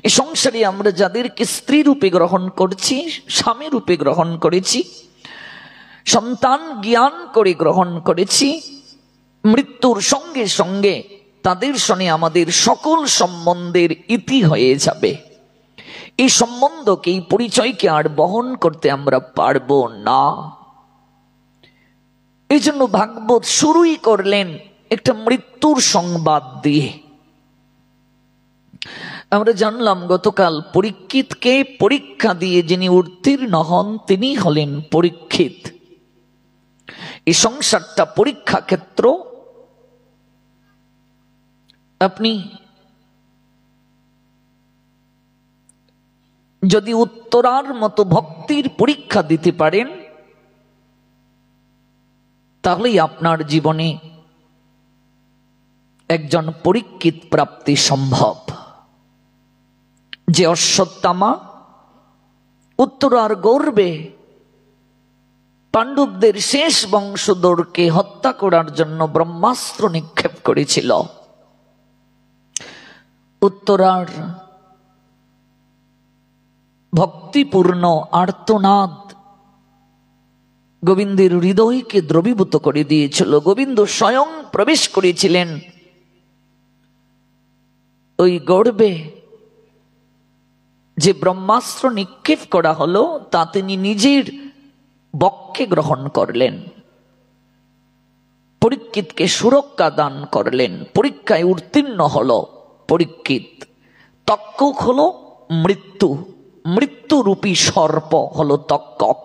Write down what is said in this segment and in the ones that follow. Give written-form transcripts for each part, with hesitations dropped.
এই সংসারে আমরা যাদেরকে স্ত্রী রূপে গ্রহণ করছি, স্বামী রূপে গ্রহণ করেছি, সন্তান জ্ঞান করে গ্রহণ করেছি, মৃত্যুর সঙ্গে সঙ্গে তাদের সঙ্গে আমাদের সকল সম্বন্ধের ইতি হয়ে যাবে। এই সম্বন্ধকে, এই পরিচয়কে আর বহন করতে আমরা পারবো না। এই জন্য ভাগবত শুরুই করলেন একটা মৃত্যুর সংবাদ দিয়ে। আমরা জানলাম গতকাল পরীক্ষিতকে পরীক্ষা দিয়ে যিনি উত্তীর্ণ হন তিনি হলেন পরীক্ষিত। এই সংসারটা পরীক্ষা ক্ষেত্র। আপনি যদি উত্তরার মতো ভক্তির পরীক্ষা দিতে পারেন, তাহলেই আপনার জীবনে একজন পরীক্ষিত প্রাপ্তি সম্ভব। যে অশ্বত্থামা উত্তরার গর্বে পাণ্ডবদের শেষ বংশধরকে হত্যা করার জন্য ব্রহ্মাস্ত্র নিক্ষেপ করেছিল, উত্তরার ভক্তিপূর্ণ আর্তনাদ গোবিন্দের হৃদয়কে দ্রবীভূত করে দিয়েছিল। গোবিন্দ স্বয়ং প্রবেশ করেছিলেন ওই গর্বে। যে ব্রহ্মাস্ত্র নিক্ষেপ করা হলো তা তিনি নিজের বক্ষে গ্রহণ করলেন, পরীক্ষিতকে সুরক্ষা দান করলেন। পরীক্ষায় উত্তীর্ণ হলো পরীক্ষিত। তক্ষক হলো মৃত্যু, মৃত্যুরূপী সর্প হলো তক্ষক।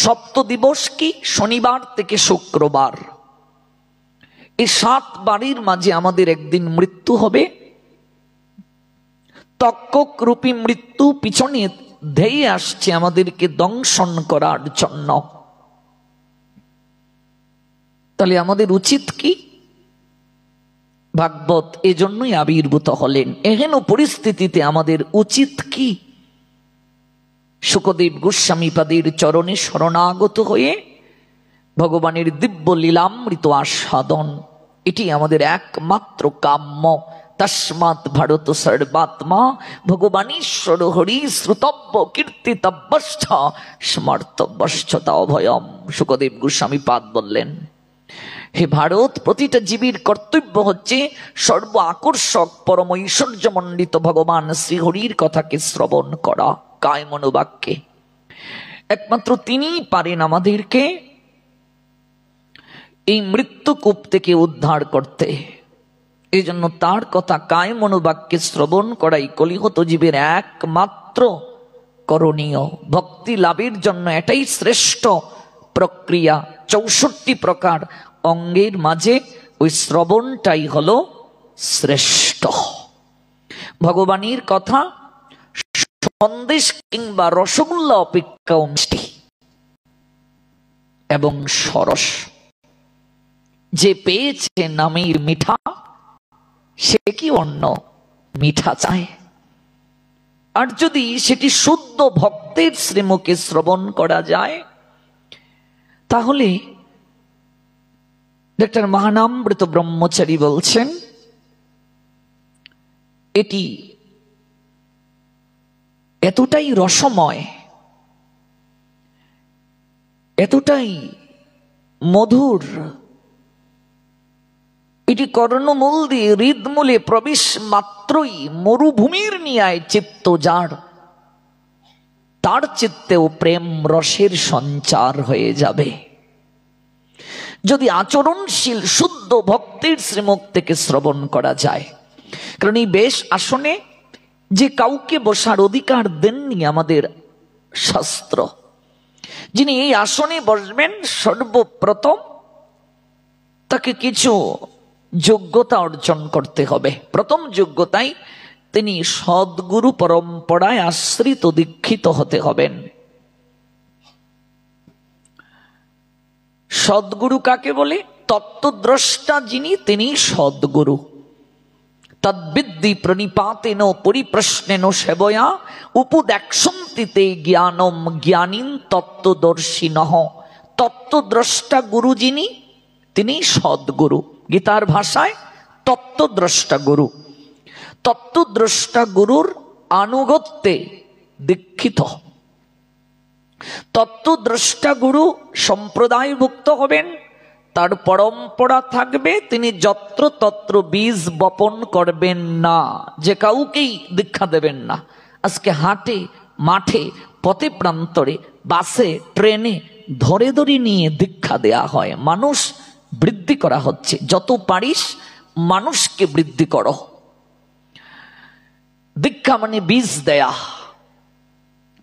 সপ্ত দিবস কি? শনিবার থেকে শুক্রবার। এই 7 বাড়ির মাঝে আমাদের একদিন মৃত্যু হবে। তক্ষক রূপী মৃত্যু পিছনে ধেয়ে আসছে আমাদেরকে দংশন করার জন্য। তাহলে আমাদের উচিত কি? ভাগবত এজন্যই আবির্ভূত হলেন। এহেন পরিস্থিতিতে আমাদের উচিত কি? শুকদেব গোস্বামীপাদের চরণে শরণাগত হয়ে ভগবানের দিব্য লীলামৃত আস্বাদন, এটি আমাদের একমাত্র কাম্য। তস্মাৎ ভারত সর্বাত্মা ভগবানীশ্বর হরি শ্রুতব্য কীর্তিতব্যশ্চ স্মর্তব্যশ্চ তাভয়ম। শুকদেব গোস্বামীপাদ বললেন, হে ভারত, প্রতিটা জীবের কর্তব্য হচ্ছে সর্ব আকর্ষক পরম ঐশ্বর্যমণ্ডিত ভগবান শ্রীহরির কথাকে শ্রবণ করা কায় মনোবাক্যে। একমাত্র তিনিই পারেন আমাদেরকে এই মৃত্যুকূপ থেকে উদ্ধার করতে। এই জন্য তার কথা কায় মনোবাক্যে শ্রবণ করাই কলিহত জীবের একমাত্র করণীয়। ভক্তি লাভের জন্য এটাই শ্রেষ্ঠ প্রক্রিয়া। 64 প্রকার অঙ্গের মাঝে ওই শ্রবণটাই হলো শ্রেষ্ঠ। ভগবানের কথা সন্দেশ কিংবা রসগোল্লা অপেক্ষাও মিষ্টি এবং সরস। যে পেয়েছে নামের মিঠা, সে কি অন্য মিঠা চায়? আর যদি সেটি শুদ্ধ ভক্তের শ্রীমুখে শ্রবণ করা যায়, তাহলে ডক্টর মহানামৃত ব্রহ্মচারী বলছেন এটি এতটাই রসময়, এতটাই মধুর, এটি কর্ণমূল দিয়ে হৃদমূলে প্রবেশ মাত্রই মরুভূমির ন্যায় চিত্ত যার, তার চিত্তেও প্রেম রসের সঞ্চার হয়ে যাবে। যদি আচরণশীল শুদ্ধ ভক্তের শ্রীমুখ থেকে শ্রবণ করা যায়। কারণ এই বেশ আসনে যে কাউকে বসার অধিকার দেননি আমাদের শাস্ত্র। যিনি এই আসনে বসবেন সর্বপ্রথম তাকে কিছু যোগ্যতা অর্জন করতে হবে। প্রথম যোগ্যতাই তিনি সদ্গুরু পরম্পরায় আশ্রিত দীক্ষিত হতে হবেন। সদ্গুরু কাকে বলে? তত্ত্বদ্রষ্টা যিনি, তিনি সদ্গুরু। তদ্বিদ্যি প্রণিপাতেন পরিপ্রশ্নেন সেবয়া উপদেক্ষন্তি তে জ্ঞানম জ্ঞানীন তত্ত্বদর্শিনঃ। তত্ত্বদ্রষ্টা গুরু যিনি, তিনি সদ্গুরু। গীতার ভাষায় তত্ত্বদ্রষ্টা গুরু। তত্ত্বদ্রষ্টা গুরুর আনুগত্যে দীক্ষিত। তত্ত্বদ্রষ্টা গুরু সম্প্রদায়ভুক্ত হবেন, তার পরম্পরা থাকবে, তিনি যত্র তত্র বীজ বপন করবেন না, যে কাউকেই দীক্ষা দেবেন না। আজকে হাটে, মাঠে, পথে প্রান্তরে, বাসে, ট্রেনে ধরে ধরে নিয়ে দীক্ষা দেয়া হয়। মানুষ বৃদ্ধি করা হচ্ছে। যত পারিস মানুষকে বৃদ্ধি করো। দীক্ষা মানে বীজ দেয়া।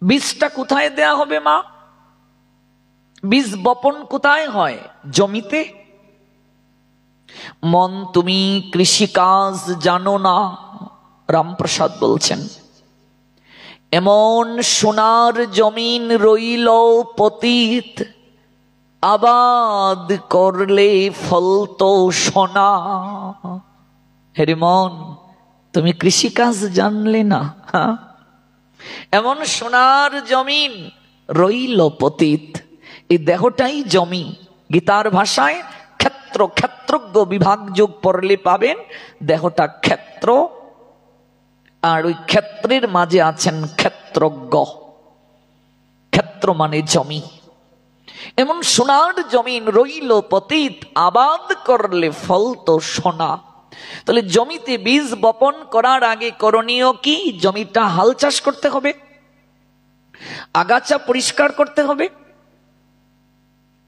বীজটা কোথায় দেয়া হবে মা? বীজ বপন কোথায় হয়? জমিতে। মন তুমি কৃষিকাজ জানো না, রামপ্রসাদ বলছেন। এমন সোনার জমিন রইল পতিত, আবাদ করলে ফল তো সোনা। হেরে মন, তুমি কৃষিকাজ জানলে না? এমন সোনার জমিন রইল পতিত। এই দেহটাই জমি। গীতার ভাষায় ক্ষেত্র, ক্ষেত্রজ্ঞ বিভাগ যোগ পড়লে পাবেন দেহটা ক্ষেত্র, আর ওই ক্ষেত্রের মাঝে আছেন ক্ষেত্রজ্ঞ। ক্ষেত্র মানে জমি। এমন সোনার জমিন রইল পতিত, আবাদ করলে ফল তো সোনা। তাহলে জমিতে বীজ বপন করার আগে করণীয় কি? জমিটা হাল চাষ করতে হবে, আগাছা পরিষ্কার করতে হবে,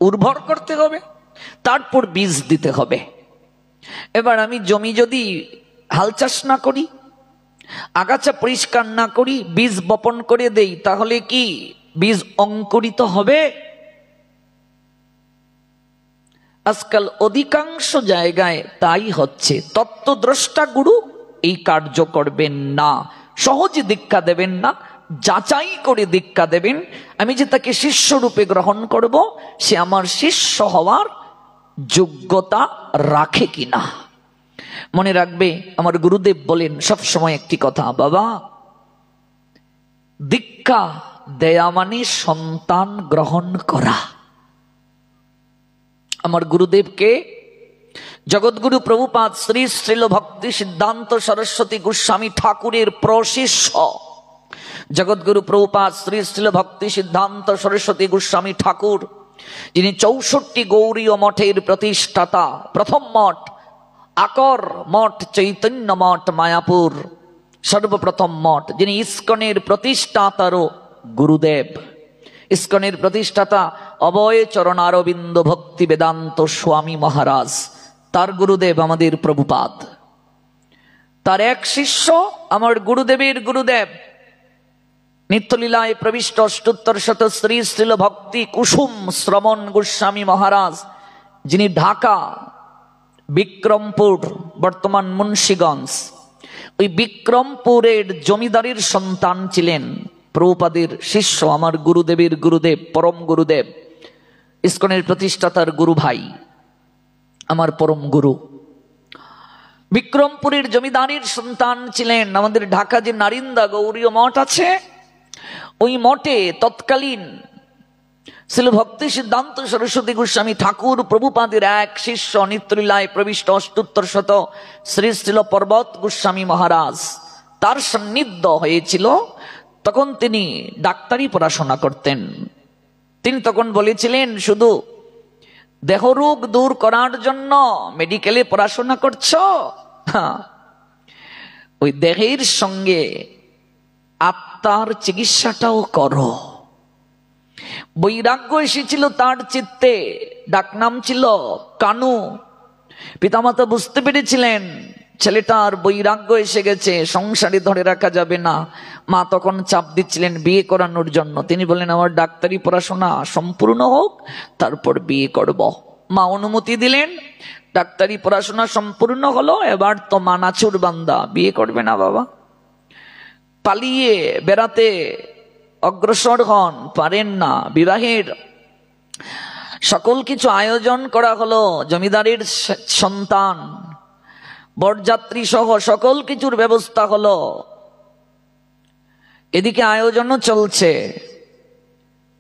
উর্বর করতে হবে, তারপর বীজ দিতে হবে। এবার আমি জমি যদি হাল চাষ না করি, আগাছা পরিষ্কার না করি, বীজ বপন করে দেই, তাহলে কি বীজ অঙ্কুরিত হবে? আজকাল অধিকাংশ জায়গায় তাই হচ্ছে। তত্ত্বদ্রষ্টা গুরু এই কার্য করবেন না, সহজে দীক্ষা দেবেন না, যাচাই করে দীক্ষা দেবেন। আমি যে তাকে শিষ্য রূপে গ্রহণ করব, সে আমার শিষ্য হওয়ার যোগ্যতা রাখে কিনা। মনে রাখবে, আমার গুরুদেব বলেন সবসময় একটি কথা, বাবা, দীক্ষা দেয়া মানে সন্তান গ্রহণ করা। আমার গুরুদেবকে জগৎগুরু প্রভুপাদ শ্রী শ্রীল ভক্তি সিদ্ধান্ত সরস্বতী গোস্বামী ঠাকুরের প্রশিষ্য। জগৎগুরু প্রভুপাদ শ্রী শ্রীল ভক্তি সিদ্ধান্ত সরস্বতী গোস্বামী ঠাকুর, যিনি 64 গৌরীয় মঠের প্রতিষ্ঠাতা। প্রথম মঠ আকর মঠ, চৈতন্য মঠ মায়াপুর সর্বপ্রথম মঠ। যিনি ইস্কনের প্রতিষ্ঠাতারও গুরুদেব। ইস্কনের প্রতিষ্ঠাতা অভয় চরণারবিন্দ ভক্তি বেদান্ত স্বামী মহারাজ, তার গুরুদেব আমাদের প্রভুপাদ। তার এক শিষ্য আমার গুরুদেবের গুরুদেব, নিত্যলীলায় প্রবিষ্ট অষ্টোত্তর শত শ্রী শ্রীল ভক্তি কুসুম শ্রবণ গোস্বামী মহারাজ, যিনি ঢাকা, বিক্রমপুর, বর্তমান মুন্সিগঞ্জ, ওই বিক্রমপুরের জমিদারির সন্তান ছিলেন। প্রভুপাদের শিষ্য আমার গুরুদেবের গুরুদেব, পরম গুরুদেব, ইস্কনের প্রতিষ্ঠাতার গুরু ভাই, আমার পরম গুরু। বিক্রমপুরের জমিদারির সন্তান ছিলেন। আমাদের ঢাকা যে নারিন্দা গৌরীয় মঠ আছে, ওই মঠে তৎকালীন শ্রীল ভক্তি সিদ্ধান্ত সরস্বতী গোস্বামী ঠাকুর প্রভুপাদের এক শিষ্য, নিত্যলীলায় প্রবিষ্ট অষ্টোত্তর শত শ্রী শ্রীল পর্বত গোস্বামী মহারাজ, তার সান্নিধ্য হয়েছিল। তখন তিনি ডাক্তারি পড়াশোনা করতেন। তিনি তখন বলেছিলেন, শুধু দেহরোগ দূর করার জন্য মেডিকেলে পড়াশোনা করছো? ওই দেহের সঙ্গে আত্মার চিকিৎসাটাও করো। বৈরাগ্য এসেছিল তার চিত্তে, ডাকনাম ছিল কানু। পিতামাতা বুঝতে পেরেছিলেন ছেলেটার বৈরাগ্য এসে গেছে, সংসারে ধরে রাখা যাবে না। মা তখন চাপ দিচ্ছিলেন বিয়ে করানোর জন্য। তিনি বলেন, আমার ডাক্তারি পড়াশোনা সম্পূর্ণ হোক, তারপর বিয়ে করব। মা অনুমতি দিলেন, ডাক্তারি পড়াশোনা সম্পূর্ণ হলো। এবার তো মানাচুর বান্দা, বিয়ে করবে না বাবা। পালিয়ে বেড়াতে অগ্রসর হন, পারেন না। বিবাহের সকল কিছু আয়োজন করা হলো। জমিদারের সন্তান, বরযাত্রী সহ সকল কিছুর ব্যবস্থা হলো। এদিকে আয়োজনও চলছে।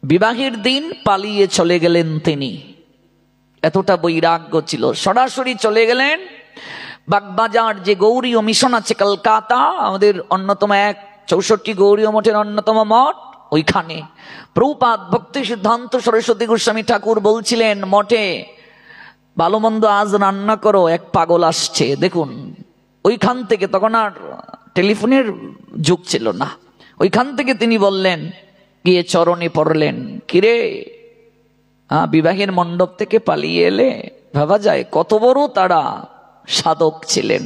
বিবাহের দিন পালিয়ে চলে গেলেন তিনি। এতটা বৈরাগ্য ছিল, সরাসরি চলে গেলেন। বাগবাজার যে গৌরীয় মিশন আছে কলকাতা, আমাদের অন্যতম এক 64 গৌরীয় মঠের অন্যতম মঠ, ওইখানে প্রভুপাদ ভক্তি সিদ্ধান্ত সরস্বতী গোস্বামী ঠাকুর বলছিলেন, মঠে ভালো মন্দ আজ রান্না করো, এক পাগল আসছে। দেখুন, ওইখান থেকে, তখন আর টেলিফোনের যুগ ছিল না, ওইখান থেকে তিনি বললেন, গিয়ে চরণে পড়লেন, কিরে বিবাহের মণ্ডপ থেকে পালিয়ে এলে? ভাবা যায় কত বড় তারা সাধক ছিলেন।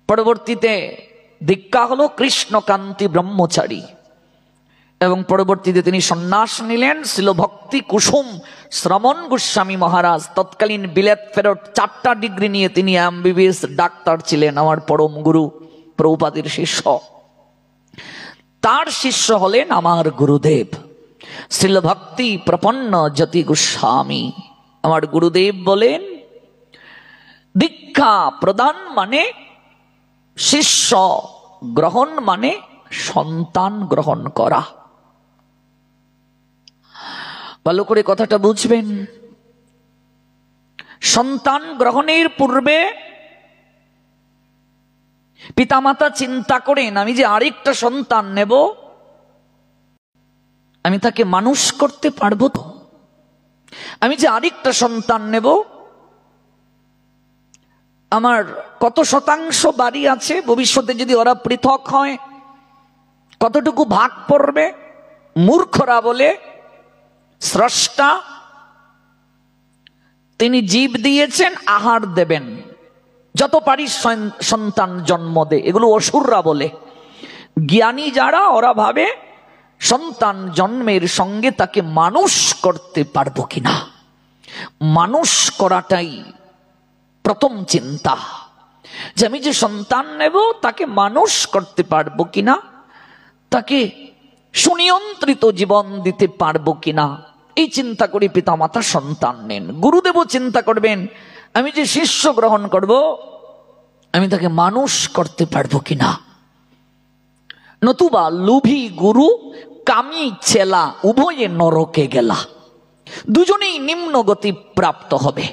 পরবর্তীতে দীক্ষা হলো কৃষ্ণকান্তি ব্রহ্মচারী, এবং পরবর্তীতে তিনি সন্ন্যাস নিলেন। ছিল ভক্তি কুসুম শ্রমণ গোস্বামী মহারাজ তৎকালীন বিলেত ফেরত 4টা ডিগ্রি নিয়ে তিনি MBBS ডাক্তার ছিলেন, আমার পরম গুরু প্রভুপাদের শিষ্য। তার শিষ্য হলেন আমার গুরুদেব শ্রীল ভক্তি প্রপন্ন জ্যোতি গোস্বামী। আমার গুরুদেব বলেন, দীক্ষা প্রদান মানে শিষ্য গ্রহণ মানে সন্তান গ্রহণ করা। ভালো করে কথাটা বুঝবেন। সন্তান গ্রহণের পূর্বে পিতামাতা চিন্তা করেন, আমি যে আরেকটা সন্তান নেব, আমি তাকে মানুষ করতে পারবো তো? আমি যে আরেকটা সন্তান নেব, আমার কত শতাংশ বাড়ি আছে, ভবিষ্যতে যদি ওরা পৃথক হয় কতটুকু ভাগ পড়বে? মূর্খরা বলে স্রষ্টা তিনি জীব দিয়েছেন, আহার দেবেন, যত পারিস সন্তান জন্ম দে। এগুলো অসুররা বলে। জ্ঞানী যারা, ওরা ভাবে সন্তান জন্মের সঙ্গে তাকে মানুষ করতে পারবো কিনা। মানুষ করাটাই প্রথম চিন্তা, যে আমি যে সন্তান নেব তাকে মানুষ করতে পারবো কিনা, তাকে সুনিয়ন্ত্রিত জীবন দিতে পারবো কিনা, এই চিন্তা করে পিতামাতা সন্তান নেন। গুরুদেবও চিন্তা করবেন, আমি যে শিষ্য গ্রহণ করব, আমি তাকে মানুষ করতে পারবো কিনা। নতুবা লোভী গুরু কামী চেলা উভয়ে নরকে গেলা, দুজনেই নিম্ন গতি প্রাপ্ত হবে,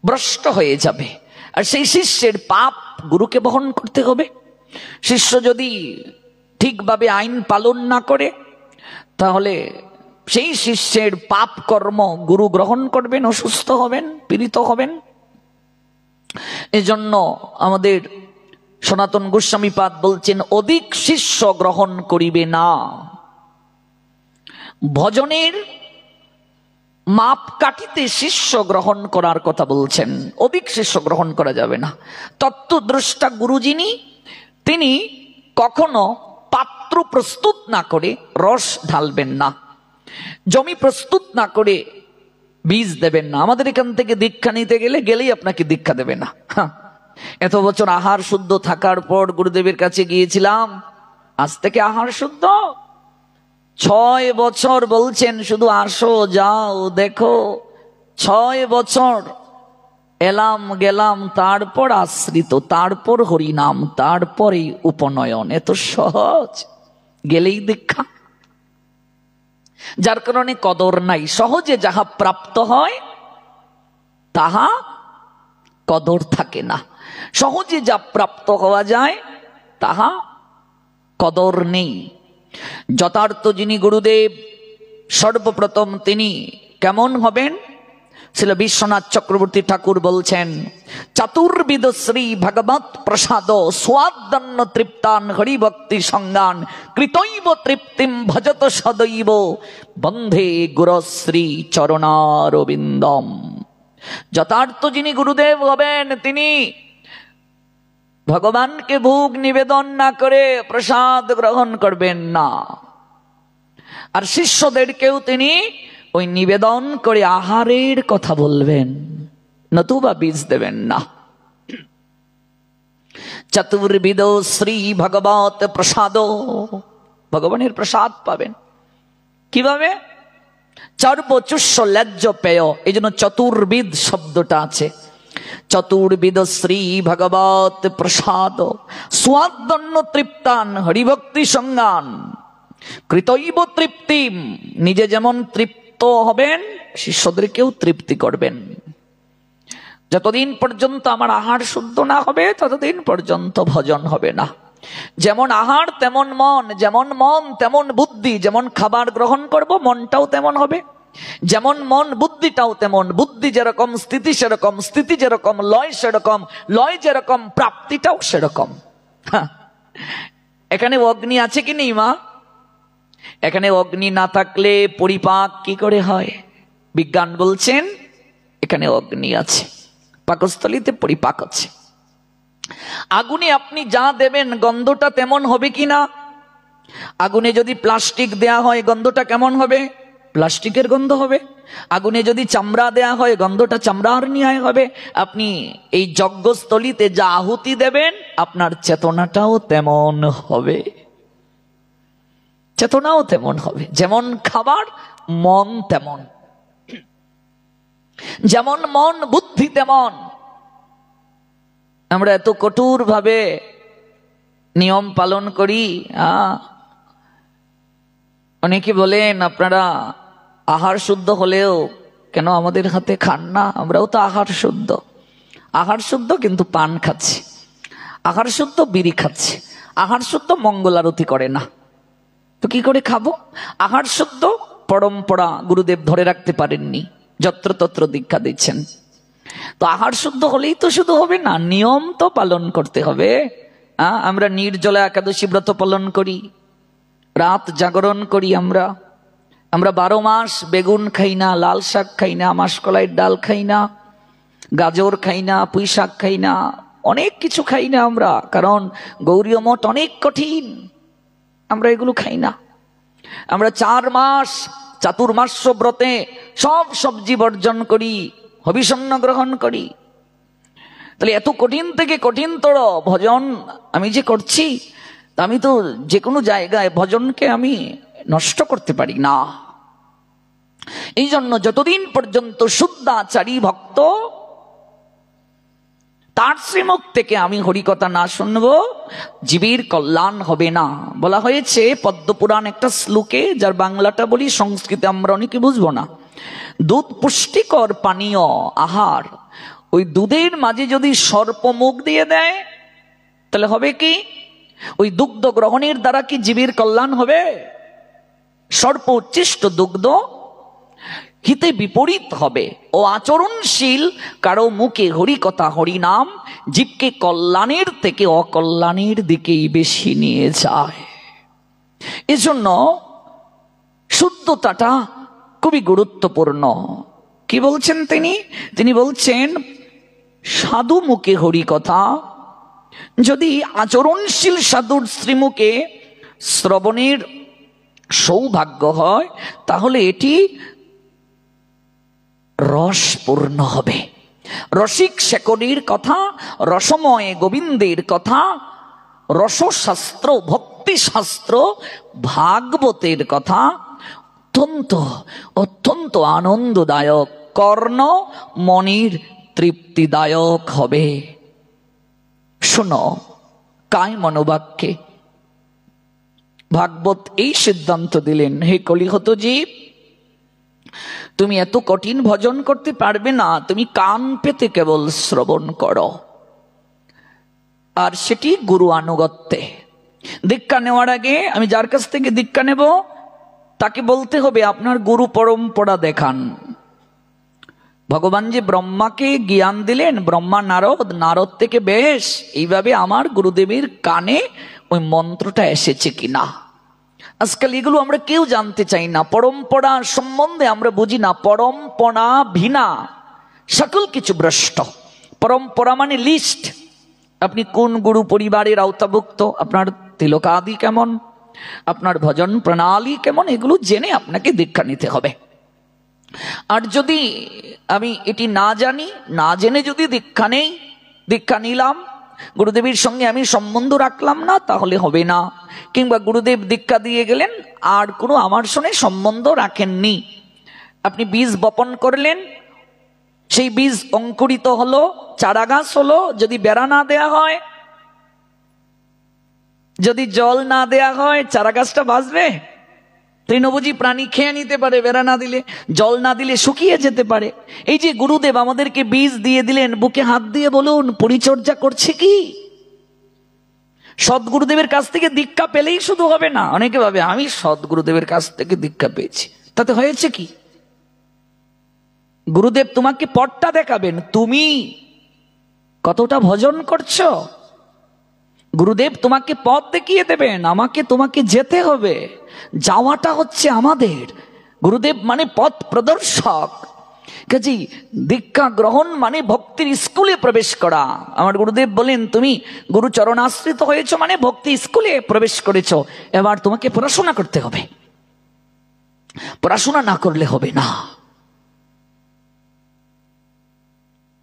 ভ্রষ্ট হয়ে যাবে। আর সেই শিষ্যের পাপ গুরুকে বহন করতে হবে। শিষ্য যদি ঠিকভাবে আইন পালন না করে, তাহলে সেই শিষ্যের পাপ কর্ম গুরু গ্রহণ করবেন, অসুস্থ হবেন, পীড়িত হবেন। এজন্য আমাদের সনাতন গোস্বামীপাদ বলছেন, অধিক শিষ্য গ্রহণ করিবে না। ভজনের মাপ কাটিতে শিষ্য গ্রহণ করার কথা বলছেন, অধিক শিষ্য গ্রহণ করা যাবে না। তত্ত্বদ্রষ্টা গুরু যিনি, তিনি কখনো পাত্র প্রস্তুত না করে রস ঢালবেন না, জমি প্রস্তুত না করে বীজ দেবেন না। আমাদের এখান থেকে দীক্ষা নিতে গেলেই আপনাকে দীক্ষা দেবে না। এত বছর আহার শুদ্ধ থাকার পর গুরুদেবের কাছে গিয়েছিলাম, আজ থেকে আহার শুদ্ধ। 6 বছর বলছেন শুধু আসো যাও দেখো, 6 বছর এলাম গেলাম, তারপর আশ্রিত, তারপর হরিনাম, তারপরে উপনয়ন। এত সহজ, গেলেই দীক্ষা। যার কারণে কদর নাই। সহজে যাহা প্রাপ্ত হয় তাহা কদর থাকে না। সহজে যা প্রাপ্ত হওয়া যায় তাহা কদর নেই। যথার্থ যিনি গুরুদেব, সর্বপ্রথম তিনি কেমন হবেন? ছিল বিশ্বনাথ চক্রবর্তী ঠাকুর বলছেন, চতুর্বিদ শ্রী ভগবত প্রসাদ স্বাদন্ন তৃপ্তান হরিভক্তি সঙ্গান কৃতৈব তৃপ্তিম ভজত সদৈব বন্ধে গুরশ্রী চরণারবিন্দম। যথার্থ যিনি গুরুদেব হবেন, তিনি ভগবানকে ভোগ নিবেদন না করে প্রসাদ গ্রহণ করবেন না, আর শিষ্যদেরকেও তিনি ওই নিবেদন করে আহারের কথা বলবেন, নতুবা বীজ দেবেন না। চতুর্বিদ শ্রী ভগবত প্রসাদ, ভগবানের প্রসাদ পাবেন কিভাবে? চর্বচুষ্য লেজ্জ পেয়, এই জন্য চতুর্বিদ শব্দটা আছে। চতুর্বিদ শ্রী ভগবত প্রসাদ স্বাদন্ন তৃপ্তান হরিভক্তি সঙ্গান কৃতৈব তৃপ্তিম, নিজে যেমন তৃপ্ত হবেন শিষ্যদেরকেও তৃপ্তি করবেন। যতদিন পর্যন্ত আমার আহার শুদ্ধ না হবে ততদিন পর্যন্ত ভজন হবে না। যেমন আহার তেমন মন, যেমন মন তেমন বুদ্ধি। যেমন খাবার গ্রহণ করব মনটাও তেমন হবে, যেমন মন বুদ্ধিটাও তেমন। বুদ্ধি যেরকম স্থিতি সেরকম, স্থিতি যেরকম লয় সেরকম, লয় যেরকম প্রাপ্তিটাও সেরকম। এখানে অগ্নি আছে কি নেই মা? এখানে অগ্নি না থাকলে পরিপাক কি করে হয়? বিজ্ঞান বলছেন এখানে অগ্নি আছে, পাকস্থলীতে পরিপাক আছে। আগুনে আপনি যা দেবেন গন্ধটা তেমন হবে কি না? আগুনে যদি প্লাস্টিক দেয়া হয় গন্ধটা কেমন হবে? প্লাস্টিকের গন্ধ হবে। আগুনে যদি চামড়া দেয়া হয় গন্ধটা চামড়ার ন্যায় হবে। আপনি এই যজ্ঞস্থলীতে যা আহুতি দেবেন আপনার চেতনাটাও তেমন হবে, চেতনাও তেমন হবে। যেমন খাবার মন তেমন, যেমন মন বুদ্ধি তেমন। আমরা এত কঠোর ভাবে নিয়ম পালন করি। অনেকে বলেন আপনারা আহার শুদ্ধ হলেও কেন আমাদের হাতে খান না? আমরাও তো আহার শুদ্ধ, আহার শুদ্ধ কিন্তু পান খাচ্ছি, আহার শুদ্ধ বিড়ি খাচ্ছি, আহার শুদ্ধ মঙ্গল আরতি করে না, তো কি করে খাবো? আহার শুদ্ধ পরম্পরা গুরুদেব ধরে রাখতে পারেননি, যত্রতত্র দীক্ষা দিচ্ছেন। তো আহার শুদ্ধ হলেই তো শুধু হবে না, নিয়ম তো পালন করতে হবে। আমরা নির্জলা একাদশী ব্রত পালন করি, রাত জাগরণ করি। আমরা 12 মাস বেগুন খাই না, লাল শাক খাই না, মাসকলাইয়ের ডাল খাই না, গাজর খাই না, পুঁই শাক খাই না, অনেক কিছু খাই না আমরা, কারণ গৌরীয় মঠ অনেক কঠিন, আমরা এগুলো খাই না। আমরা 4 মাস চাতুর্মাস্য ব্রতে সব সবজি বর্জন করি, হবিষণ্য গ্রহণ করি। তাহলে এত কঠিন থেকে কঠিনতর ভজন আমি যে করছি, আমি তো যে কোনো জায়গায় ভজনকে আমি নষ্ট করতে পারি না। এই জন্য যতদিন পর্যন্ত শুদ্ধাচারী ভক্ত তার শ্রীমুখ থেকে আমি হরিকথা না শুনবো জীবের কল্যাণ হবে না। বলা হয়েছে পদ্মপুরাণ একটা শ্লোকে, যার বাংলাটা বলি, সংস্কৃতে আমরা অনেকে বুঝবো না। দুধ পুষ্টিকর পানীয় আহার, ওই দুধের মাঝে যদি সর্প মুখ দিয়ে দেয় তাহলে হবে কি? ওই দুগ্ধ গ্রহণের দ্বারা কি জীবের কল্যাণ হবে? সর্প উচ্ছিষ্ট দুগ্ধ হিতে বিপরীত হবে। ও আচরণশীল কারো মুখে হরিকথা হরিনাম জীবকে কল্যাণের থেকে অকল্যাণের দিকেই বেশি নিয়ে যায়। এজন্য শুদ্ধতাটা খুবই গুরুত্বপূর্ণ। কি বলছেন তিনি? তিনি বলছেন সাধু মুখে হরিকথা, যদি আচরণশীল সাধুর শ্রীমুখে শ্রবণের সৌভাগ্য হয় তাহলে এটি রসপূর্ণ হবে। রসিক শেখরের কথা, রসময় গোবিন্দের কথা, রসশাস্ত্র ভক্তিশাস্ত্র ভাগবতের কথা অত্যন্ত অত্যন্ত আনন্দদায়ক, কর্ণ মনির তৃপ্তিদায়ক হবে। শোনো, কায় মনোবাক্যে ভাগবত এই সিদ্ধান্ত দিলেন, হে কলিহত জীব, তুমি এত কঠিন ভজন করতে পারবে না, তুমি কান পেতে কেবল শ্রবণ করো, আর সেটি গুরু আনুগত্যে। দীক্ষা নেওয়ার আগে আমি যার কাছ থেকে দীক্ষা নেব তাকে বলতে হবে আপনার গুরু পরম্পরা দেখান। ভগবান যে ব্রহ্মাকে জ্ঞান দিলেন, ব্রহ্মা নারদ, নারদ থেকে বেশ, এইভাবে আমার গুরুদেবের কানে ওই মন্ত্রটা এসেছে কিনা। আজকাল এগুলো আমরা কেউ জানতে চাই না, পরম্পরা সম্বন্ধে আমরা বুঝি না। পরম্পরা ভিনা সকল কিছু ভ্রষ্ট। পরম্পরা মানে লিস্ট, আপনি কোন গুরু পরিবারের আওতাভুক্ত, আপনার তিলকাদি কেমন, আপনার ভজন প্রণালী কেমন, এগুলো জেনে আপনাকে দীক্ষা নিতে হবে। আর যদি আমি এটি না জানি, না জেনে যদি দীক্ষা নেই, দীক্ষা নিলাম, গুরুদেবের সঙ্গে আমি সম্বন্ধ রাখলাম না, তাহলে হবে না। কিংবা গুরুদেব দীক্ষা দিয়ে গেলেন আর কোনো আমার সঙ্গে সম্বন্ধ রাখেননি, আপনি বীজ বপন করলেন, সেই বীজ অঙ্কুরিত হলো, চারা গাছ হলো, যদি বেড়া না দেয়া হয়, যদি জল না দেয়া হয়, চারা গাছটা বাঁচবে? তৃণভোজী প্রাণী খেয়ে নিতে পারে, বেড়া না দিলে, জল না দিলে শুকিয়ে যেতে পারে। এই যে গুরুদেব আমাদেরকে বীজ দিয়ে দিলেন, বুকে হাত দিয়ে বলুন পরিচর্যা করছে কি? সদ্গুরুদেবের কাছ থেকে দীক্ষা পেলেই শুধু হবে না। অনেকে ভাবে আমি সদ্গুরুদেবের কাছ থেকে দীক্ষা পেয়েছি, তাতে হয়েছে কি? গুরুদেব তোমাকে পথটা দেখাবেন, তুমি কতটা ভজন করছো। গুরুদেব তোমাকে পথ দেখিয়ে দেবেন, তোমাকে যেতে হবে। যাওয়াটা হচ্ছে আমাদের। গুরুদেব মানে পথ প্রদর্শক। কাজী দীক্ষা গ্রহণ মানে ভক্তির স্কুলে প্রবেশ করা। আমার গুরুদেব বলেন তুমি গুরু চরণাশ্রিত হয়েছো মানে ভক্তি স্কুলে প্রবেশ করেছো। এবার তোমাকে পড়াশোনা করতে হবে, পড়াশোনা না করলে হবে না।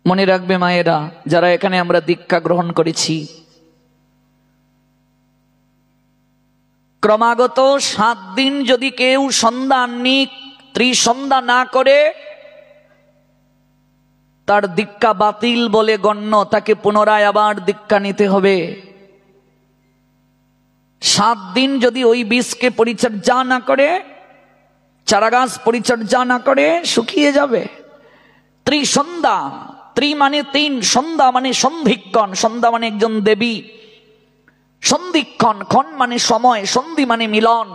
মনে রাখবে মায়েরা, যারা এখানে আমরা দীক্ষা গ্রহণ করেছি, ক্রমাগত 7 দিন যদি কেউ সন্ধ্যা আহ্নিক ত্রিসন্ধ্যা না করে, তার দীক্ষা বাতিল বলে গণ্য। তাকে পুনরায় আবার দীক্ষা নিতে হবে। 7 দিন যদি ওই বীজকে পরিচর্যা না করে, চারাগাছ পরিচর্যা না করে, শুকিয়ে যাবে। ত্রিসন্ধ্যা, ত্রি মানে 3, সন্ধ্যা মানে সন্ধিক্ষণ, সন্ধ্যা মানে একজন দেবী, সন্ধিক্ষণ, ক্ষণ মানে সময়, সন্ধি মানে মিলন।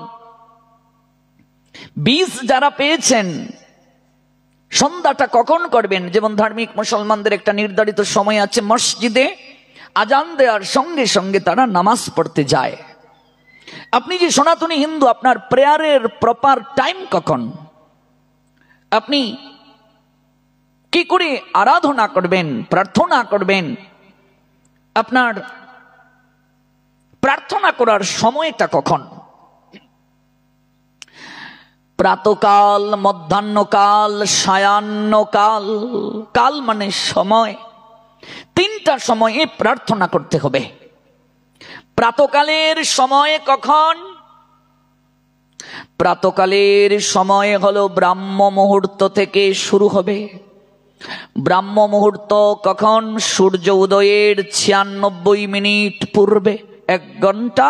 বীজ যারা পেয়েছেন, সন্ধ্যাটা কখন করবেন? যেমন ধার্মিক মুসলমানদের একটা নির্ধারিত সময় আছে, মসজিদে আজান দেওয়ার সঙ্গে সঙ্গে তারা নামাজ পড়তে যায়। আপনি যে সনাতনী হিন্দু, আপনার প্রেয়ারের প্রপার টাইম কখন? আপনি কি করে আরাধনা করবেন, প্রার্থনা করবেন? আপনার প্রার্থনা করার সময়টা কখন? প্রাতকাল, মধ্যাহ্নকাল, সায়াহ্নকাল। কাল মানে সময়। 3টা সময়ে প্রার্থনা করতে হবে। প্রাতকালের সময় কখন? প্রাতকালের সময় হলো ব্রাহ্ম মুহূর্ত থেকে শুরু হবে। ব্রাহ্ম মুহূর্ত কখন? সূর্য উদয়ের 96 মিনিট পূর্বে, 1 ঘন্টা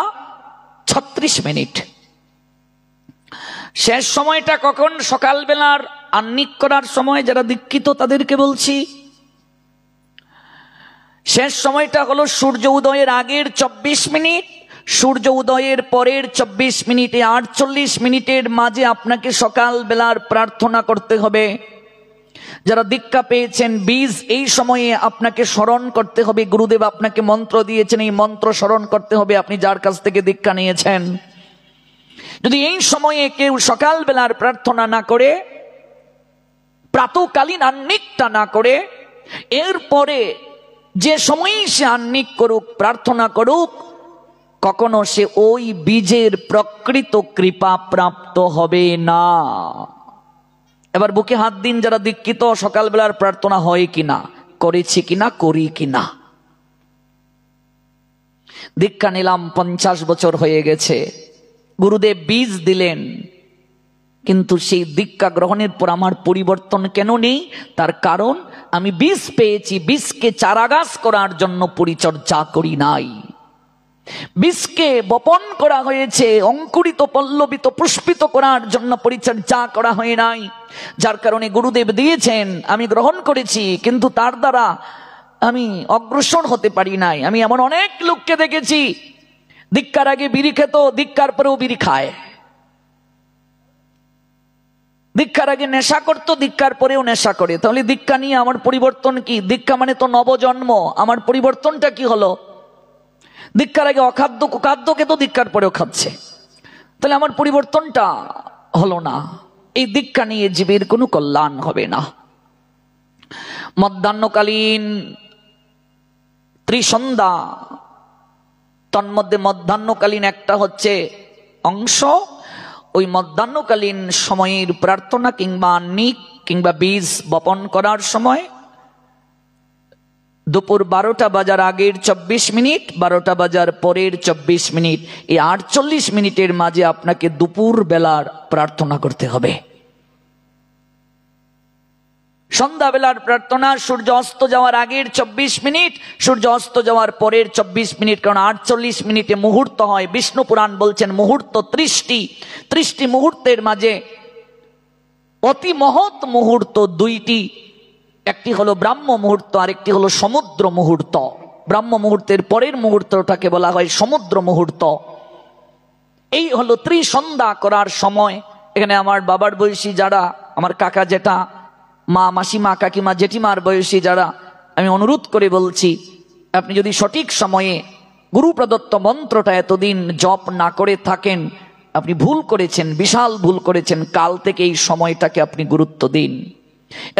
36 মিনিট। শেষ সময়টা কখন? সকালবেলার আহ্নিক করার সময়। যারা দীক্ষিত তাদেরকে বলছি, শেষ সময়টা হলো সূর্য উদয়ের আগের 24 মিনিট, সূর্য উদয়ের পরের 24 মিনিটে 48 মিনিটের মাঝে আপনাকে সকালবেলার প্রার্থনা করতে হবে। যারা দীক্ষা পেয়েছেন বীজ, এই সময়ে আপনাকে স্মরণ করতে হবে। গুরুদেব আপনাকে মন্ত্র দিয়েছেন, এই মন্ত্র স্মরণ করতে হবে আপনি যার কাছ থেকে দীক্ষা নিয়েছেন। যদি এই সময়ে কেউ সকালবেলার প্রার্থনা না করে, প্রাতকালীন আহ্নিকটা না করে, এরপরে যে সময়ই সে আহ্নিক করুক, প্রার্থনা করুক, কখনো সে ওই বীজের প্রকৃত কৃপা প্রাপ্ত হবে না। এবার বুকে হাত দিন যারা দীক্ষিত, সকালবেলার প্রার্থনা হয় কিনা, করেছি কিনা, করি কিনা। দীক্ষা নিলাম 50 বছর হয়ে গেছে, গুরুদেব বীজ দিলেন, কিন্তু সেই দীক্ষা গ্রহণের পর আমার পরিবর্তন কেন নেই? তার কারণ আমি বীজ পেয়েছি, বীজকে চারাগাছ করার জন্য পরিচর্যা করি নাই। বীজকে বপন করা হয়েছে, অঙ্কুরিত, পল্লবিত, পুষ্পিত করার জন্য পরিচর্যা করা হয় নাই। যার কারণে গুরুদেব দিয়েছেন, আমি গ্রহণ করেছি, কিন্তু তার দ্বারা আমি অগ্রসর হতে পারি নাই। আমি এমন অনেক লোককে দেখেছি, দীক্ষার আগে বিড়ি খেত, দীক্ষার পরেও বিড়ি খায়। দীক্ষার আগে নেশা করতো, দীক্ষার পরেও নেশা করে। তাহলে দীক্ষা নিয়ে আমার পরিবর্তন কি? দীক্ষা মানে তো নবজন্ম, আমার পরিবর্তনটা কি হলো? দীক্ষার আগে অখাদ্য কুখাদ্য খেত, দীক্ষার পরেও খাচ্ছে, তাহলে আমার পরিবর্তনটা হলো না। এই দীক্ষা নিয়ে জীবের কোনো কল্যাণ হবে না। মধ্যাহ্নকালীন ত্রিসন্ধ্যা, তন্মধ্যে মধ্যাহ্নকালীন একটা হচ্ছে অংশ, ওই মধ্যাহ্নকালীন সময়ের প্রার্থনা কিংবা আহ্নিক কিংবা বীজ বপন করার সময় দুপুর 12টা বাজার আগের 24 মিনিট, 12টা বাজার পরের 24 মিনিট, এই 48 মিনিটের মাঝে আপনাকে দুপুর বেলার প্রার্থনা করতে হবে। সন্ধ্যাবেলার প্রার্থনা সূর্য অস্ত যাওয়ার আগের 24 মিনিট, সূর্য অস্ত যাওয়ার পরের 24 মিনিট, কারণ 48 মিনিটে মুহূর্ত হয়। বিষ্ণু পুরাণ বলছেন মুহূর্ত 30টি মুহূর্তের মাঝে অতি মহৎ মুহূর্ত দুইটি, একটি হলো ব্রাহ্ম মুহূর্ত, আরেকটি হলো সমুদ্র মুহূর্ত। ব্রাহ্ম মুহূর্তের পরের মুহূর্তটাকে বলা হয় সমুদ্র মুহূর্ত। এই হলো ত্রিসন্ধ্যা করার সময়। এখানে আমার বাবার বয়সী যারা, আমার কাকা জেঠা, মা মাসিমা কাকিমা জেঠিমার বয়সী যারা, আমি অনুরোধ করে বলছি, আপনি যদি সঠিক সময়ে গুরু প্রদত্ত মন্ত্রটা এতদিন জপ না করে থাকেন, আপনি ভুল করেছেন, বিশাল ভুল করেছেন। কাল থেকে এই সময়টাকে আপনি গুরুত্ব দিন।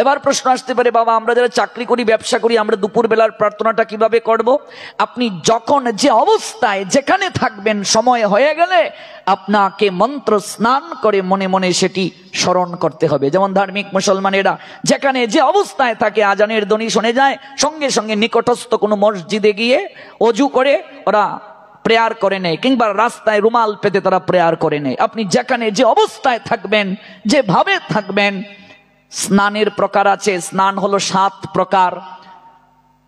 এবার প্রশ্ন আসতে পারে, বাবা আমরা যারা চাকরি করি, ব্যবসা করি, আমরা দুপুর বেলার প্রার্থনাটা কিভাবে করব? আপনি যখন যে অবস্থায় যেখানে থাকবেন, সময় হয়ে গেলে আপনাকে মন্ত্র স্নান করে মনে মনে সেটি স্মরণ করতে হবে। যেমন ধার্মিক মুসলমানেরা যেখানে যে অবস্থায় থাকে, আজানের ধ্বনি শুনে যায়, সঙ্গে সঙ্গে নিকটস্থ কোনো মসজিদে গিয়ে অজু করে ওরা প্রেয়ার করে নেয়, কিংবা রাস্তায় রুমাল পেতে তারা প্রেয়ার করে নেয়। আপনি যেখানে যে অবস্থায় থাকবেন, যেভাবে থাকবেন, স্নানের প্রকার আছে। স্নান হলো 7 প্রকার।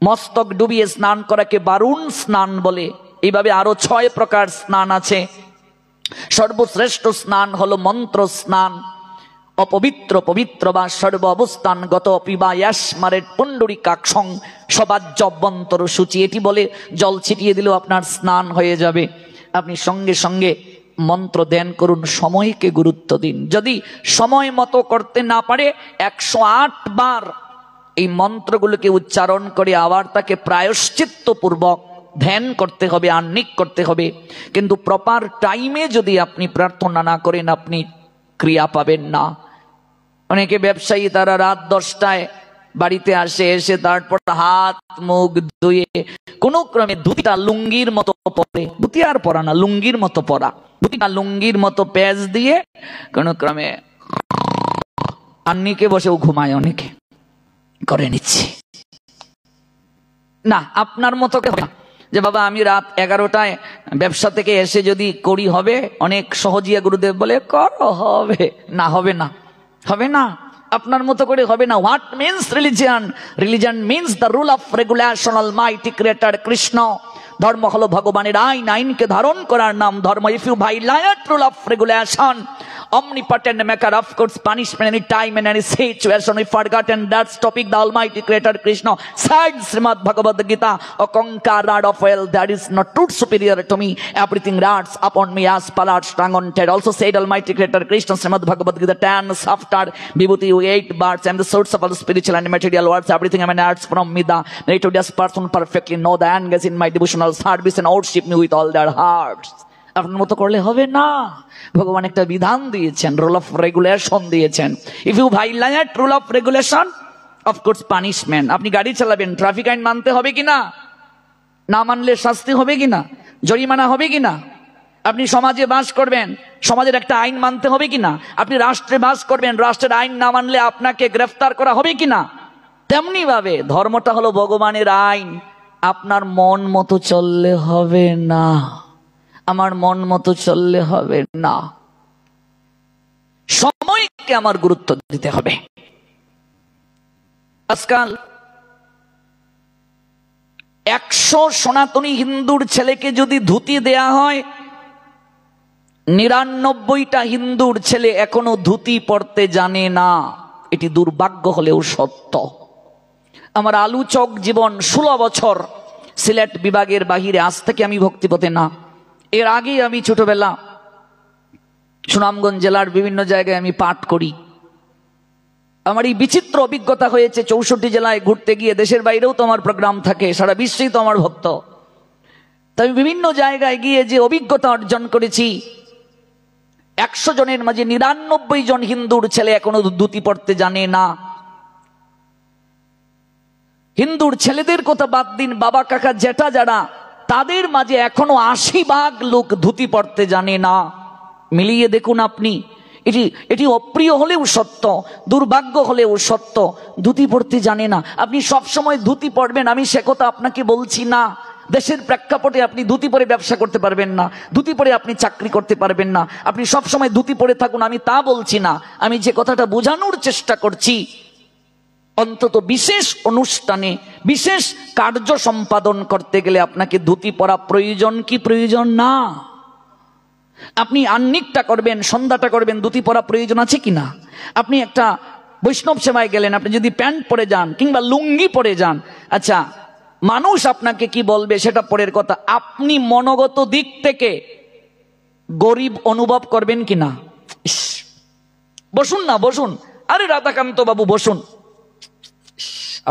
মস্তক ডুবিয়ে স্নান করাকে বারুণ স্নান বলে। এইভাবে আরো 6 প্রকার স্নান আছে। সর্বশ্রেষ্ঠ স্নান হলো মন্ত্র স্নান। অপবিত্র পবিত্র বা সর্ব অবস্থানগত পিবা ইয়াসমারের পুণ্ডরিকাক্ষং সবাজ্যবন্তর সূচি, এটি বলে জল ছিটিয়ে দিলেও আপনার স্নান হয়ে যাবে। আপনি সঙ্গে সঙ্গে মন্ত্র ধ্যান করুন, সময়কে গুরুত্ব দিন। যদি সময় মতো করতে না পারে 108 বার এই মন্ত্রগুলোকে উচ্চারণ করে আবার তাকে প্রায়শ্চিত্ত পূর্বক ধ্যান করতে হবে, আহ্নিক করতে হবে। কিন্তু প্রপার টাইমে যদি আপনি প্রার্থনা না করেন, আপনি ক্রিয়া পাবেন না। অনেকে ব্যবসায়ী তারা রাত 10টায় বাড়িতে আসে, এসে তারপর হাত মুখ ধুয়ে কোনো ক্রমে ধুতিটা লুঙ্গির মতো পরে, ধুতি আর পরা না, লুঙ্গির মতো পরা, ধুতিটা লুঙ্গির মতো প্যাচ দিয়ে কোনো ক্রমে আন্নিকে বসেও ঘুমায়, অনেকে করে নিচ্ছে। না, আপনার মতো যে বাবা আমি রাত 11টায় ব্যবসা থেকে এসে যদি করি হবে, অনেক সহজিয়া গুরুদেব বলে করো, হবে না, হবে না, হবে না, আপনার মতো করে হবে না। What means religion? Religion means the rule of regulation almighty creator Krishna. ধর্ম হলো ভগবানের আইন, আইনকে ধারণ করার নাম ধর্ম। If you violate rule of regulation, omnipotent maker of course punishment any time and any situation, we forgotten that topic the almighty creator Krishna said Srimad Bhagavad Gita, O conquer rod of well, that is not truth superior to me, everything rides upon me as pallad strung on Ted. Also said almighty creator Krishna Srimad Bhagavad Gita 10 after Vibhuti 8 birds, I am the source of all spiritual and material words, everything emanates from me, the meritorious person perfectly know the engage in my devotional service and worship me with all their hearts. আপনার মতো করলে হবে না। ভগবান একটা বিধান দিয়েছেন, rule of regulation দিয়েছেন। If you violate rule of regulation, of course punishment. আপনি গাড়ি চালাবেন, ট্রাফিক আইন মানতে হবে কিনা? না মানলে শাস্তি হবে কিনা? জরিমানা হবে কিনা? আপনি সমাজে বাস করবেন, সমাজের একটা আইন মানতে হবে কিনা? আপনি রাষ্ট্রে বাস করবেন, রাষ্ট্রের আইন না মানলে আপনাকে গ্রেফতার করা হবে কিনা? তেমনি ভাবে ধর্মটা হলো ভগবানের আইন। আপনার মন মতো চললে হবে না, আমার মন মতো চললে হবে না। সময়কে আমার গুরুত্ব দিতে হবে। আজকাল 100 সনাতনী হিন্দুর ছেলেকে যদি ধুতি দেয়া হয়, 99টা হিন্দুর ছেলে এখনো ধুতি পরতে জানে না। এটি দুর্ভাগ্য হলেও সত্য। আমার আলোচক জীবন 16 বছর সিলেট বিভাগের বাহিরে। আজ থেকে আমি ভক্তিপথে না, এর আগে আমি ছোটবেলা সুনামগঞ্জ জেলার বিভিন্ন জায়গায় আমি পাঠ করি। আমার এই বিচিত্র অভিজ্ঞতা হয়েছে 64 জেলায় ঘুরতে গিয়ে। দেশের বাইরেও তো আমার প্রোগ্রাম থাকে, সারা বিশ্বেই তো আমার ভক্ত। তাই বিভিন্ন জায়গায় গিয়ে যে অভিজ্ঞতা অর্জন করেছি, 100 জনের মাঝে 99 জন হিন্দুর ছেলে এখনো ধুতি পড়তে জানে না। হিন্দুর ছেলেদের কথা বাদ দিন, বাবা কাকা জেঠা যারা, তাদের মাঝে এখনো 80% লোক ধুতি পড়তে জানে না। মিলিয়ে দেখুন আপনি। এটি অপ্রিয় হলেও সত্য, দুর্ভাগ্য হলেও সত্য। ধুতি পড়তে জানে না। আপনি সব সময় ধুতি পরবেন আমি সে কথা আপনাকে বলছি না। দেশের প্রেক্ষাপটে আপনি ধুতি পরে ব্যবসা করতে পারবেন না, ধুতি পরে আপনি চাকরি করতে পারবেন না। আপনি সব সময় ধুতি পরে থাকুন আমি তা বলছি না। আমি যে কথাটা বোঝানোর চেষ্টা করছি, অন্তত বিশেষ অনুষ্ঠানে বিশেষ কার্য সম্পাদন করতে গেলে আপনাকে ধুতি পরা প্রয়োজন কি প্রয়োজন না? আপনি আহ্নিকটা করবেন, সন্ধ্যাটা করবেন, ধুতি পরা প্রয়োজন আছে কি না? আপনি একটা বৈষ্ণব সেবায় গেলেন, আপনি যদি প্যান্ট পরে যান কিংবা লুঙ্গি পরে যান, আচ্ছা মানুষ আপনাকে কি বলবে সেটা পরের কথা, আপনি মনোগত দিক থেকে গরিব অনুভব করবেন কিনা? বসুন না, বসুন, আরে রাধাকান্ত বাবু বসুন,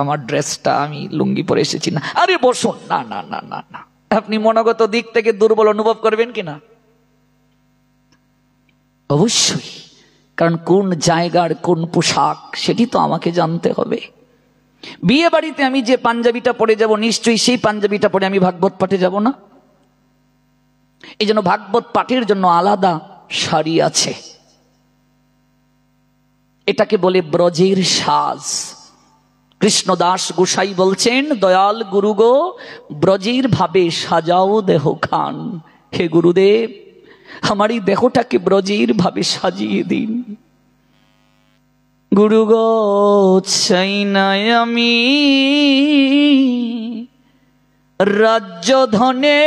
আমার ড্রেসটা আমি লুঙ্গি পরে এসেছি না, আরে বসুন, না না না না না, আপনি মনোগত দিক থেকে দুর্বল অনুভব করবেন কিনা? অবশ্যই, কারণ কোন জায়গার কোন পোশাক সেটি তো আমাকে জানতে হবে। বিয়ে বাড়িতে আমি যে পাঞ্জাবিটা পরে যাব, নিশ্চয়ই সেই পাঞ্জাবিটা পরে আমি ভাগবত পাঠে যাব না। এই জন্য ভাগবত পাঠের জন্য আলাদা শাড়ি আছে, এটাকে বলে ব্রজের সাজ। কৃষ্ণদাস গোসাই বলছেন, দয়াল গুরু গো ব্রজের ভাবে সাজাও দেহ খান। হে গুরুদেব, আমার এই দেহটাকে ব্রজের ভাবে সাজিয়ে দিন। গুরু গো চাই না আমি রাজ্য ধনে,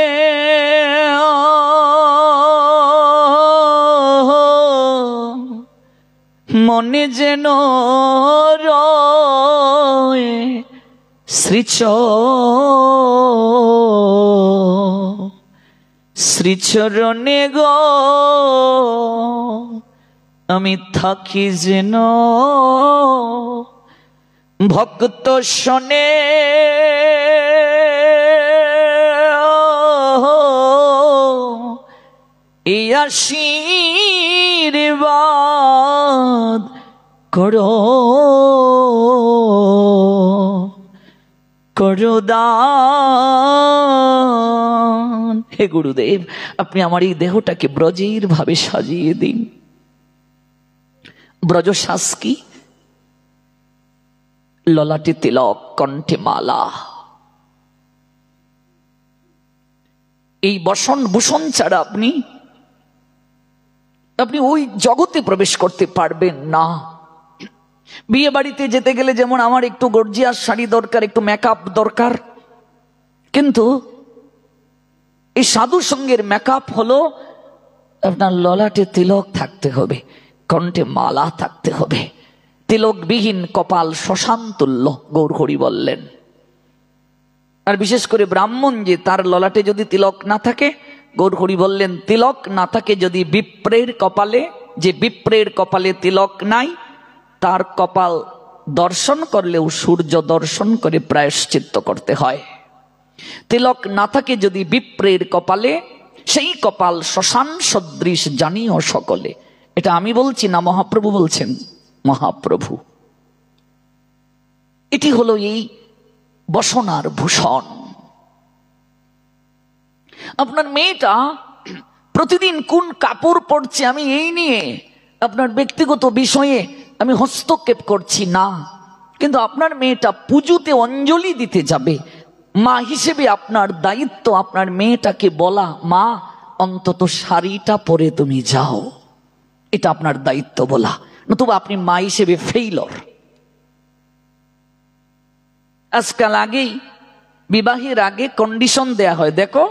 মনে যেন রয়ে শ্রীচরণে গো, আমি থাকি যেন ভক্ত শোনে। এই আশীর্বাদ করো করো দান। হে গুরুদেব, আপনি আমার এই দেহটাকে ব্রজের ভাবে সাজিয়ে দিন। ব্রজ শ্বাস কি? ললাটে তিলক, কণ্ঠে মালা। এই বসন ভূষণ ছাড়া আপনি ওই জগতে প্রবেশ করতে পারবেন না। বিয়ে বাড়িতে যেতে গেলে যেমন আমার একটু গর্জিয়াস শাড়ি দরকার, একটু মেকআপ দরকার, কিন্তু এই সাধু সঙ্গের মেকআপ হলো আপনার ললাটে তিলক থাকতে হবে, কণ্ঠে মালা থাকতে হবে। তিলকবিহীন কপাল শ্মশান তুল্য, গৌরহরি বললেন। আর বিশেষ করে ব্রাহ্মণ যে, তার ললাটে যদি তিলক না থাকে, গৌরহরি বললেন তিলক না থাকে যদি বিপ্রের কপালে, যে বিপ্রের কপালে তিলক নাই, তার কপাল দর্শন করলেও সূর্য দর্শন করে প্রায়শ্চিত্ত করতে হয়। তিলক না থাকে যদি বিপ্রের কপালে, সেই কপাল শ্মশান সদৃশ জানিও সকলে। এটা আমি বলছি না, মহাপ্রভু বলছেন, মহাপ্রভু। এটি হলো এই বসনার ভূষণ। আপনার মেয়েটা প্রতিদিন কোন কাপড় পরছে, আমি এই নিয়ে আপনার ব্যক্তিগত বিষয়ে আমি হস্তক্ষেপ করছি না, কিন্তু আপনার মেয়েটা পুজোতে অঞ্জলি দিতে যাবে, মা হিসেবে আপনার দায়িত্ব আপনার মেয়েটাকে বলা, মা অন্তত শাড়িটা পরে তুমি যাও, এটা আপনার দায়িত্ব বলা। নতুবা আপনি মা হিসেবে ফেইলর। আজকাল আগেই বিবাহের আগে কন্ডিশন দেয়া হয়, দেখো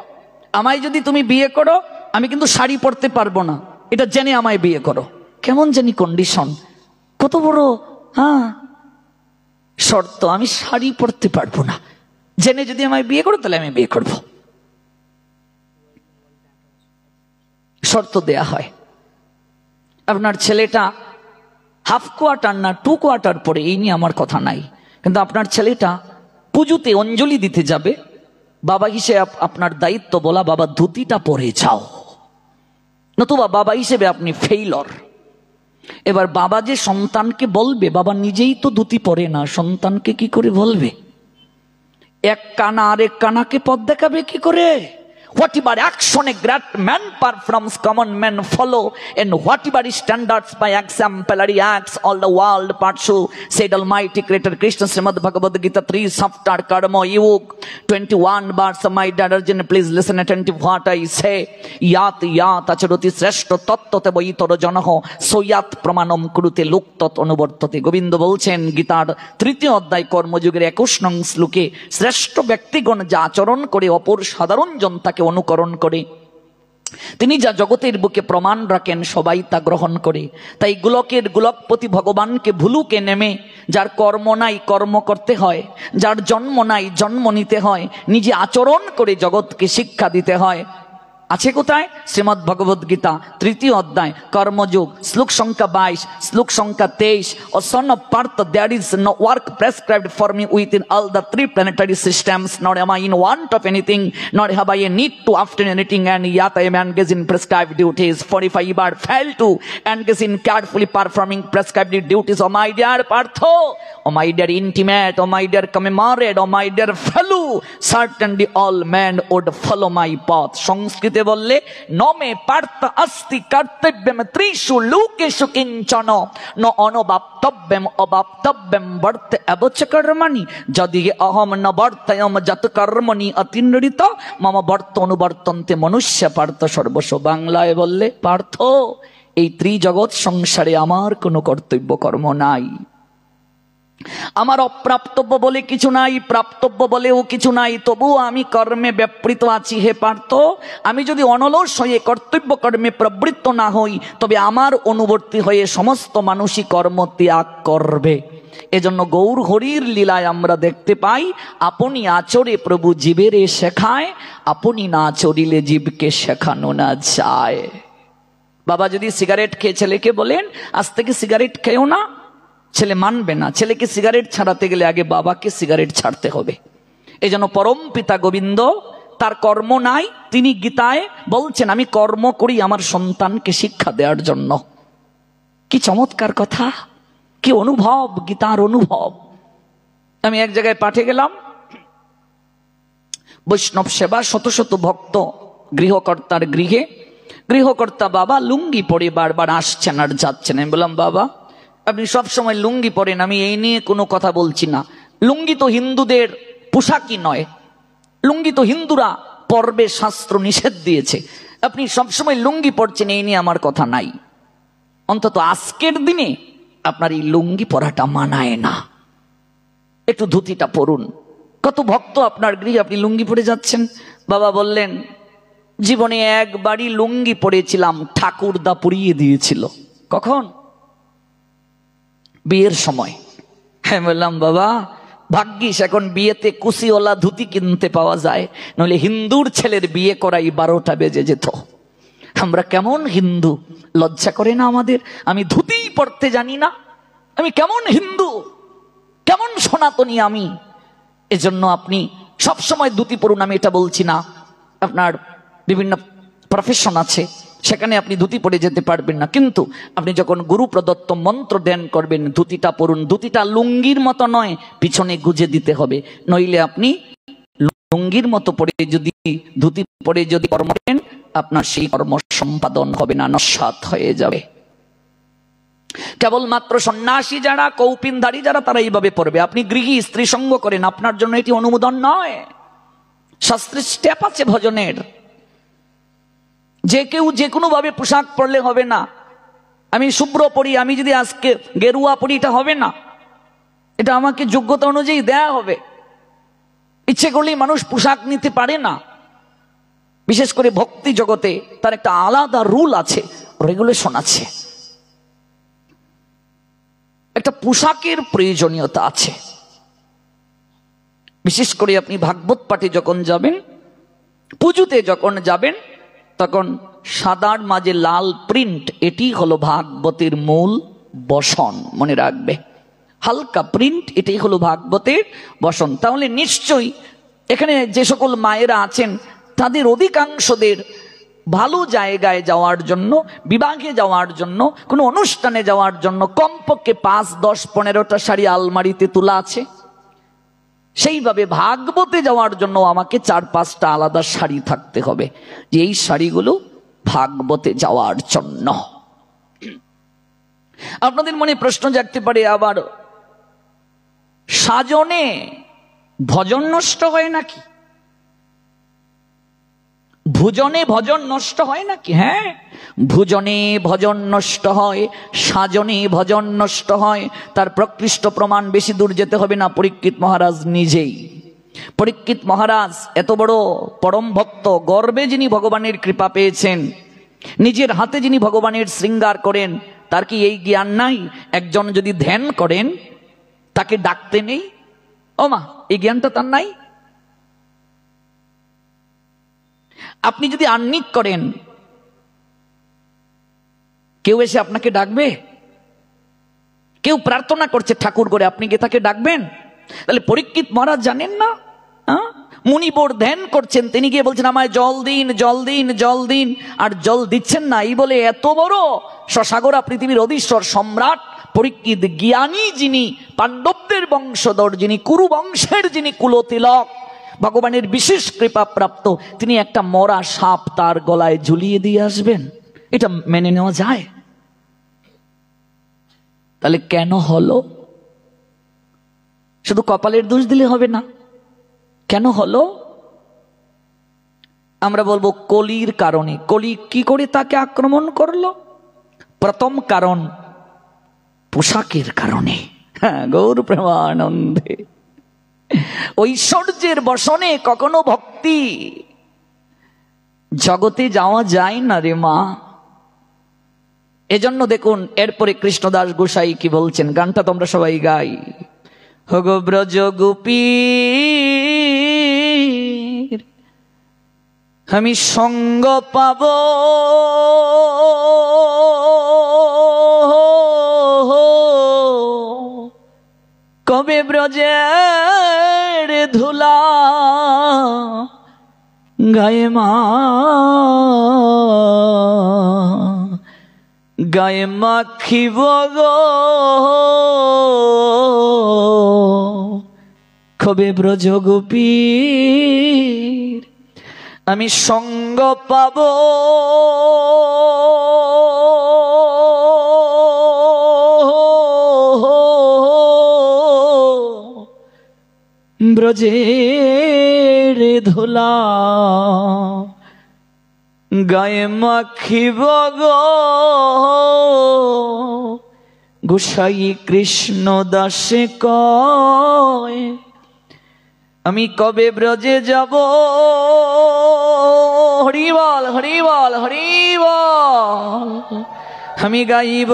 আমায় যদি তুমি বিয়ে করো আমি কিন্তু শাড়ি পরতে পারবো না, এটা জেনে আমায় বিয়ে করো। কেমন জানি কন্ডিশন, কত বড় শর্ত, আমি শাড়ি পরতে পারবো না, জেনে যদি আমায় বিয়ে করো তাহলে আমি বিয়ে করব, শর্ত দেয়া হয়। আপনার ছেলেটা হাফ কোয়ার্টার না 2 কোয়ার্টার পরে, এই নিয়ে আমার কথা নাই, কিন্তু আপনার ছেলেটা পুজোতে অঞ্জলি দিতে যাবে, বাবা হিসেবে আপনার দায়িত্ব বলা, বাবা ধুতিটা পরে যাও, নতুবা বাবা হিসেবে আপনি ফেইলর। এবার বাবা যে সন্তানকে বলবে, বাবা নিজেই তো ধুতি পরে না, সন্তানকে কি করে বলবে? এক কানা আরেক কানাকে পথ দেখাবে কি করে? Whatever action a great man performs, common men follow, and whatever standards by exemplary acts all the world pursue, said Almighty Creator Krishna, Srimad Bhagavad Gita 3 chapter Karma Yoga 21 verse. My dear Arjun, please listen attentive what I say. Yat acharoti shreshto tattote boitoro janaho soyat pramanam kurute luktat anubartate. Govinda বলছেন গীতার 3য় অধ্যায় কর্মযোগের 21 নং শ্লোকে, শ্রেষ্ঠ ব্যক্তিগণ যা আচরণ করে অপর সাধারণ জনতাকে অনুকরণ করে, তিনি যা জগতের বুকে প্রমাণ রাখেন সবাই তা গ্রহণ করে। তাই গোলকের গোলকপতি ভগবানকে ভুলুকে নেমে যার কর্ম নাই কর্ম করতে হয়, যার জন্ম নাই জন্ম নিতে হয়, নিজে আচরণ করে জগৎকে শিক্ষা দিতে হয়। আছে কোথায়? শ্রীমদ্ ভগবদ গীতা 3য় অধ্যায় কর্মযোগ শ্লোক সংখ্যা 22, শ্লোক সংখ্যা 23। O son of Partha, there is no work prescribed for me within all the 3 planetary systems, nor am I in want of anything, nor have I a need to obtain anything, and yet I am engaged in prescribed duties. For if I ever fail to engage in carefully performing prescribed duties, oh my dear Partha, oh my dear intimate, oh my dear comrade, oh my dear fellow, certainly all men would follow my path. সংস্কৃত বললে নমে পার্থ অস্তি কর্তব্যম ত্রিষু লোকেষু কিঞ্চন ন অনবাপ্তব্যম অবাপ্তব্যম বর্তে এবচ কর্মণি যদি অহম ন বর্তয়ম যত কর্মণি অতিনৃত মম বর্ত অনুবর্তন্তে মনুষ্য পার্থ সর্বস্ব। বাংলায় বললে পার্থ, এই ত্রিজগৎ সংসারে আমার কোনো কর্তব্য কর্ম নাই, আমার অপ্রাপ্তব্য বলে কিছু নাই, প্রাপ্তব্য বলেও কিছু নাই, তবুও আমি কর্মে ব্যাপৃত আছি। হে পার্থ, আমি যদি অনলস হয়ে কর্তব্য কর্মে প্রবৃত্ত না হই, তবে আমার অনুবর্তী হয়ে সমস্ত মানুষই কর্ম ত্যাগ করবে। এজন্য গৌর হরির লীলায় আমরা দেখতে পাই, আপনি আচরে প্রভু জীবের শেখায়, আপনি না চরিলে জীবকে শেখানো না যায়। বাবা যদি সিগারেট খেয়ে ছেলেকে বলেন আজ থেকে সিগারেট খেয়েও না, ছেলে মানবে না। ছেলেকে সিগারেট ছাড়াতে গেলে আগে বাবাকে সিগারেট ছাড়তে হবে। এই জন্য পরম পিতা গোবিন্দ, তার কর্ম নাই, তিনি গীতায় বলছেন আমি কর্ম করি আমার সন্তানকে শিক্ষা দেওয়ার জন্য। কি চমৎকার কথা, কি অনুভব, গীতার অনুভব। আমি এক জায়গায় পাঠে গেলাম, বৈষ্ণব সেবা, শত শত ভক্ত গৃহকর্তার গৃহে, গৃহকর্তা বাবা লুঙ্গি পরে বারবার আসছেন আর যাচ্ছেন। আমি বললাম বাবা আপনি সব সময় লুঙ্গি পরেন, আমি এই নিয়ে কোনো কথা বলছি না। লুঙ্গি তো হিন্দুদের পোশাকই নয়, লুঙ্গি তো হিন্দুরা পরবে, শাস্ত্র নিষেধ দিয়েছে। আপনি সবসময় লুঙ্গি পরছেন, এই নিয়ে আমার কথা নাই। অন্তত আজকের দিনে আপনার এই লুঙ্গি পরাটা মানায় না, একটু ধুতিটা পরুন। কত ভক্ত আপনার গৃহে, আপনি লুঙ্গি পরে যাচ্ছেন। বাবা বললেন জীবনে একবারই লুঙ্গি পরেছিলাম, ঠাকুরদা পরিয়ে দিয়েছিল। কখন? বিয়ের সময়। হ্যাঁ বললাম বাবা ভাগ্যিস এখন বিয়েতে কুশিওয়ালা ধুতি কিনতে পাওয়া যায়, নইলে হিন্দুর ছেলের বিয়ে করাই 12টা বেজে যেত। আমরা কেমন হিন্দু, লজ্জা করে না আমাদের? আমি ধুতি পরতে জানি না, আমি কেমন হিন্দু, কেমন সনাতনী আমি। এজন্য আপনি সবসময় ধুতি পরুন, আমি এটা বলছি না। আপনার বিভিন্ন প্রফেশন আছে, সেখানে আপনি ধুতি পরে যেতে পারবেন না, কিন্তু আপনি যখন গুরু প্রদত্ত মন্ত্র ধ্যান করবেন ধুতিটা পরুন। ধুতিটা লুঙ্গির মতো নয়, পিছনে গুজে দিতে হবে, নইলে আপনি লুঙ্গির মতো পরে যদি ধুতি পরে যদি কর্ম করেন আপনার সেই কর্ম সম্পাদন হবে না, নস্যাৎ হয়ে যাবে। কেবলমাত্র সন্ন্যাসী যারা, কৌপিনধারী যারা, তারা এইভাবে পড়বে। আপনি গৃহী স্ত্রী সঙ্গ করেন, আপনার জন্য এটি অনুমোদন নয়। শাস্ত্রের স্টেপ আছে ভজনের, যে কেউ যে কোনো ভাবে পোশাক পরলে হবে না। আমি শুভ্র পরি, আমি যদি আজকে গেরুয়া পরি, এটা হবে না, এটা আমাকে যোগ্যতা অনুযায়ী দেয়া হবে। ইচ্ছে করলেই মানুষ পোশাক নিতে পারে না। বিশেষ করে ভক্তি জগতে তার একটা আলাদা রুল আছে, রেগুলেশন আছে, একটা পোশাকের প্রয়োজনীয়তা আছে। বিশেষ করে আপনি ভাগবত পাঠে যখন যাবেন, পুজোতে যখন যাবেন, তখন সাদার মাঝে লাল প্রিন্ট, এটি হলো ভাগবতের মূল বসন, মনে রাখবে। হালকা প্রিন্ট, এটাই হলো ভাগবতের বসন। তাহলে নিশ্চয়ই এখানে যে সকল মায়েরা আছেন তাদের অধিকাংশদের ভালো জায়গায় যাওয়ার জন্য, বিবাহে যাওয়ার জন্য, কোনো অনুষ্ঠানে যাওয়ার জন্য কমপক্ষে 5, 10, 15টা শাড়ি আলমারিতে তোলা আছে। সেইভাবে ভাগবতে যাওয়ার জন্য আমাকে 4-5টা আলাদা শাড়ি থাকতে হবে, যে এই শাড়িগুলো ভাগবতে যাওয়ার জন্য। আপনাদের মনে প্রশ্ন জাগতে পারে, আবার সাজনে ভজন নষ্ট হয় নাকি? ভোজনে ভজন নষ্ট হয় নাকি? হ্যাঁ, ভোজনে ভজন নষ্ট হয়, সাজনে ভজন নষ্ট হয়। তার প্রকৃষ্ট প্রমাণ বেশি দূর যেতে হবে না, পরীক্ষিত মহারাজ নিজেই। পরীক্ষিত মহারাজ এত বড় পরম ভক্ত, গর্বে যিনি ভগবানের কৃপা পেয়েছেন, নিজের হাতে যিনি ভগবানের শৃঙ্গার করেন, তার কি এই জ্ঞান নাই একজন যদি ধ্যান করেন তাকে ডাকতে নেই? ও মা, এই জ্ঞানটা তার নাই? আপনি যদি আহ্নিক করেন, কেউ এসে আপনাকে ডাকবে? কেউ প্রার্থনা করছে ঠাকুর করে, আপনি গিয়ে তাকে ডাকবেন? তাহলে পরীক্ষিত মহারাজ জানেন না? মুনিবর ধ্যান করছেন, তিনি গিয়ে বলছেন আমায় জল দিন, জল দিন, জল দিন, আর জল দিচ্ছেন না। এই বলে এত বড় সসাগরা পৃথিবীর অধীশ্বর সম্রাট পরীক্ষিত, জ্ঞানী যিনি, পাণ্ডবদের বংশধর যিনি, কুরু বংশের যিনি কুলতিলক, ভগবানের বিশেষ কৃপা প্রাপ্ত, তিনি একটা মরা সাপ তার গলায় ঝুলিয়ে দিয়ে আসবেন? এটা মেনে নেওয়া যায়? তাহলে কেন হলো? শুধু কপালের দোষ দিলে হবে না, কেন হলো? আমরা বলবো কলির কারণে। কলি কি করে তাকে আক্রমণ করলো? প্রথম কারণ পোশাকের কারণে। হ্যাঁ, গৌর প্রেমানন্দে। ঐশ্বর্যের বসনে কখনো ভক্তি জগতে যাওয়া যায় না রে মা। এজন্য দেখুন এরপরে কৃষ্ণদাস গোসাই কি বলছেন, গানটা তোমরা সবাই গাই। হগো ব্রজ গোপী আমি সঙ্গ পাব, কবে ব্রজের ধুলা গায়ে মা, গায়ে মাখিব গো, কবে ব্রজ গোপীর আমি সঙ্গ পাব, ব্রজের ধুলা গায়ে মাখিব গো। গোসাই কৃষ্ণ দাসে কয় আমি কবে ব্রজে যাব, হরি বল, হরি বল, হরি বল, আমি গাইব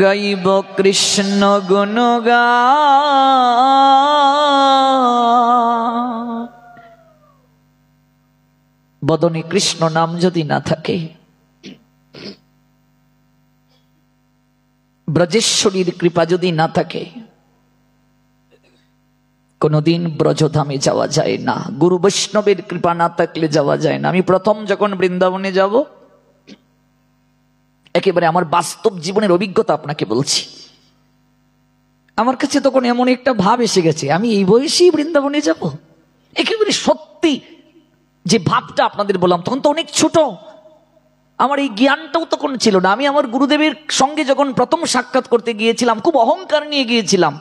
গাইব কৃষ্ণ গুণগান। বদনে কৃষ্ণ নাম যদি না থাকে, ব্রজেশ্বরীর কৃপা যদি না থাকে, কোনদিন ব্রজধামে যাওয়া যায় না। গুরু বৈষ্ণবের কৃপা না থাকলে যাওয়া যায় না। আমি প্রথম যখন বৃন্দাবনে যাব, একেবারে আমার বাস্তব জীবনের অভিজ্ঞতা আপনাকে বলছি, আমার কাছে তখন এমন একটা ভাব এসে গেছে, আমি এই বয়সেই বৃন্দাবনে যাব। একেবারে সত্যি যে ভাবটা আপনাদের বললাম, তখন তো অনেক ছোট, আমার এই জ্ঞানটাও তখন ছিল না। আমি আমার গুরুদেবের সঙ্গে যখন প্রথম সাক্ষাৎ করতে গিয়েছিলাম, খুব অহংকার নিয়ে গিয়েছিলাম।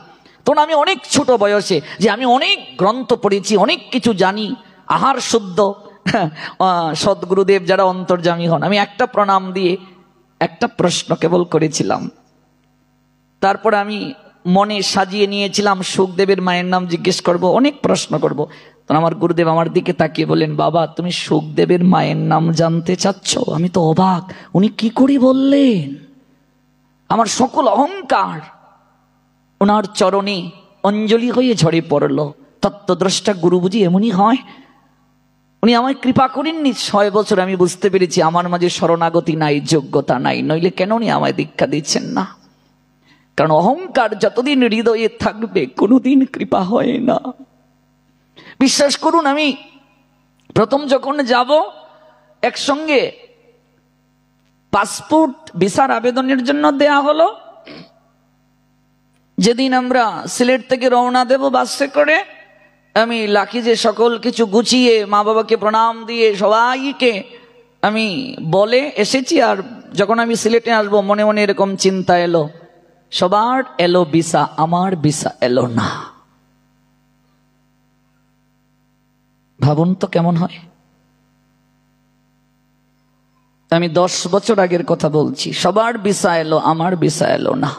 তখন আমি অনেক ছোট বয়সে, যে আমি অনেক গ্রন্থ পড়েছি, অনেক কিছু জানি, আহার শুদ্ধ সদ্গুরুদেব যারা অন্তর্যামী হন। আমি একটা প্রণাম দিয়ে একটা প্রশ্ন কেবল করেছিলাম, তারপর আমি মনে সাজিয়ে নিয়েছিলাম সুখদেবের মায়ের নাম জিজ্ঞেস করব, অনেক প্রশ্ন করব। তখন আমার গুরুদেব আমার দিকে তাকিয়ে বলেন, বাবা তুমি সুখদেবের মায়ের নাম জানতে চাচ্ছ? আমি তো অবাক, উনি কি করে বললেন? আমার সকল অহংকার ওনার চরণে অঞ্জলি হয়ে ঝরে পড়ল। তত্ত্বদ্রষ্টা গুরু বুঝি এমনই হয়? উনি আমায় কৃপা করেননি। 6 বছর আমি বুঝতে পেরেছি আমার মাঝে শরণাগতি নাই, যোগ্যতা নাই, নইলে কেন উনি আমায় দীক্ষা দিচ্ছেন না? কারণ অহংকার যতদিন হৃদয়ে থাকবে কোনোদিন কৃপা হয় না। বিশ্বাস করুন, আমি প্রথম যখন যাব, একসঙ্গে পাসপোর্ট ভিসার আবেদনের জন্য দেয়া হলো, যেদিন আমরা সিলেট থেকে রওনা দেব বাসে করে, আমি লাকিজে সকল কিছু গুছিয়ে মা বাবাকে প্রণাম দিয়ে সবাইকে আমি বলে এসেছি। আর যখন আমি সিলেটে আসবো মনে মনে এরকম চিন্তা এলো, সবার এলো ভিসা, আমার ভিসা এলো না। ভাবুন তো কেমন হয়। আমি 10 বছর আগের কথা বলছি, সবার ভিসা এলো, আমার ভিসা এলো না।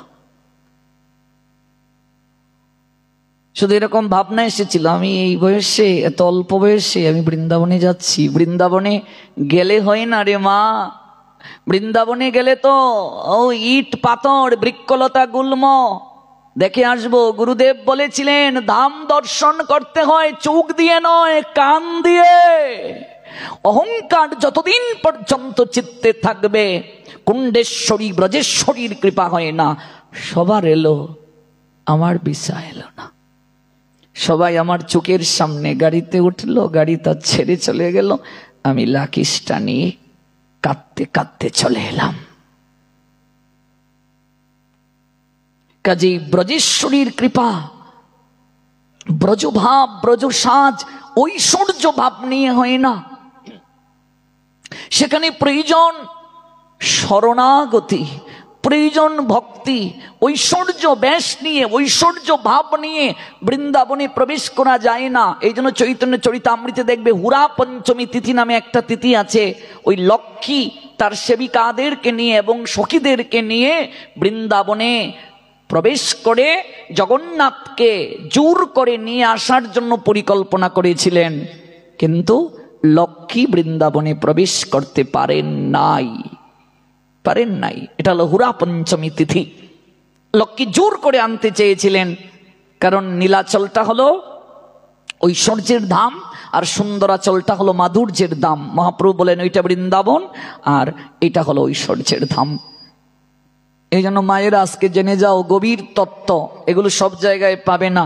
শুধু এরকম ভাবনা এসেছিল, আমি এই বয়সে, এত অল্প বয়সে আমি বৃন্দাবনে যাচ্ছি। বৃন্দাবনে গেলে হয় না রে মা, বৃন্দাবনে গেলে তো ও ইট পাথর বৃক্ষলতা গুল্ম দেখে আসবো। গুরুদেব বলেছিলেন ধাম দর্শন করতে হয় চোখ দিয়ে নয়, কান দিয়ে। অহংকার যতদিন পর্যন্ত চিত্তে থাকবে, কুণ্ডেশ্বরী ব্রজেশ্বরীর কৃপা হয় না। সবার এলো, আমার ভিসা এলো না। সবাই আমার চোখের সামনে গাড়িতে উঠলো, গাড়ি তার ছেড়ে চলে গেল। আমি লাকিসটা নিয়ে কাঁদতে কাঁদতে চলে এলাম। কাজেই ব্রজেশ্বরীর কৃপা, ব্রজভাব, ব্রজ সাজ, ঐশ্বর্য ভাব নিয়ে হয় না। সেখানে প্রয়োজন শরণাগতি, প্রয়োজন ভক্তি। ঐশ্বর্য বেশ নিয়ে, ঐশ্বর্য ভাব নিয়ে বৃন্দাবনে প্রবেশ করা যায় না। এই জন্য চৈতন্য চরিতামৃতে দেখবে হুরা পঞ্চমী তিথি নামে একটা তিথি আছে। ওই লক্ষ্মী তার সেবিকাদেরকে নিয়ে এবং সখীদেরকে নিয়ে বৃন্দাবনে প্রবেশ করে জগন্নাথকে জোর করে নিয়ে আসার জন্য পরিকল্পনা করেছিলেন, কিন্তু লক্ষ্মী বৃন্দাবনে প্রবেশ করতে পারেন নাই। এটা হলো হুরা পঞ্চমী তিথি। লক্ষ্মী জোর করে আনতে চেয়েছিলেন, কারণ নীলাচলটা হলো ঐশ্বর্যের ধাম আর সুন্দরাচলটা হলো মাধুর্যের ধাম। মহাপ্রভু বলেন ওইটা বৃন্দাবন আর এটা হলো ঐশ্বর্যের ধাম। এই জন্য মায়েরা আজকে জেনে যাও, গভীর তত্ত্ব এগুলো সব জায়গায় পাবে না।